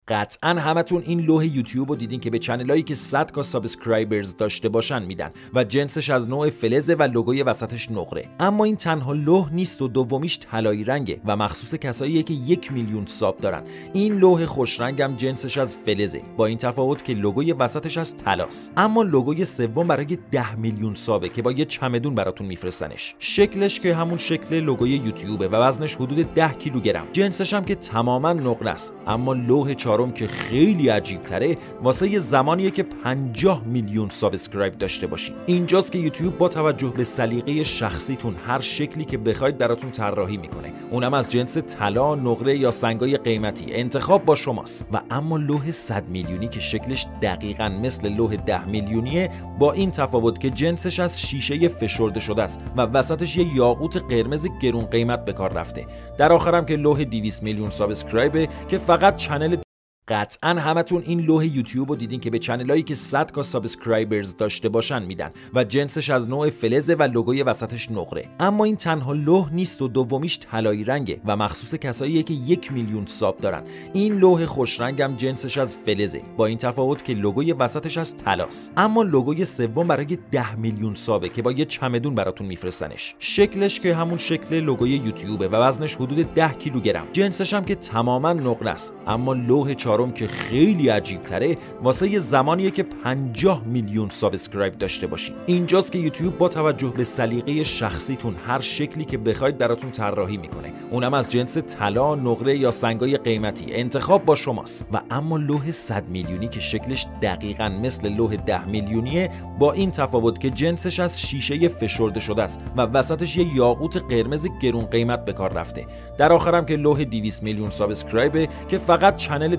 قطعا همتون این لوح یوتیوب رو دیدین که به چنلایی که 100 تا سابسکرایبرز داشته باشن میدن و جنسش از نوع فلزه و لوگوی وسطش نقره. اما این تنها لوح نیست و دومیش طلایی رنگه و مخصوص کساییه که 1 میلیون ساب دارن. این لوح خوش رنگم جنسش از فلزه، با این تفاوت که لوگوی وسطش از طلاست. اما لوگوی سوم برای 10 میلیون سابه که با یه چمدون براتون میفرستنش. شکلش که همون شکل لوگوی یوتیوبه و وزنش حدود 10 کیلوگرم. جنسش هم که تماما نقره است. اما لوح چهارم که خیلی عجیب تره واسه یه زمانیه که 50 میلیون سابسکرایب داشته باشین. اینجاست که یوتیوب با توجه به سلیقه شخصیتون هر شکلی که بخواید براتون طراحی میکنه، اونم از جنس طلا، نقره یا سنگای قیمتی. انتخاب با شماست. و اما لوح 100 میلیونی که شکلش دقیقاً مثل لوح 10 میلیونیه، با این تفاوت که جنسش از شیشه فشرده شده است و وسطش یه یاقوت قرمز گرون قیمت به کار رفته. در آخرم که لوح 200 میلیون سابسکرایبه که فقط چنل قطعا همتون این لوح یوتیوب رو دیدین که به چنلایی که 100 تا سابسکرایبرز داشته باشن میدن و جنسش از نوع فلزه و لوگوی وسطش نقره. اما این تنها لوح نیست و دومیش طلایی رنگه و مخصوص کساییه که 1 میلیون ساب دارن. این لوح خوش رنگم جنسش از فلزه، با این تفاوت که لوگوی وسطش از طلاست. اما لوگوی سوم برای 10 میلیون سابه که با یه چمدون براتون میفرستنش. شکلش که همون شکل لوگوی یوتیوبه و وزنش حدود 10 کیلوگرم. جنسش هم که تماما نقره است. اما لوح که خیلی عجیب تره واسه یه زمانیه که 50 میلیون سابسکرایب داشته باشین. اینجاست که یوتیوب با توجه به سلیقه شخصیتون هر شکلی که بخواید براتون طراحی میکنه، اونم از جنس طلا، نقره یا سنگای قیمتی. انتخاب با شماست. و اما لوح 100 میلیونی که شکلش دقیقاً مثل لوح 10 میلیونیه، با این تفاوت که جنسش از شیشه فشرده شده است و وسطش یه یاقوت قرمز گرون قیمت به کار رفته. در آخرم که لوح 200 میلیون سابسکرایبه که فقط چنل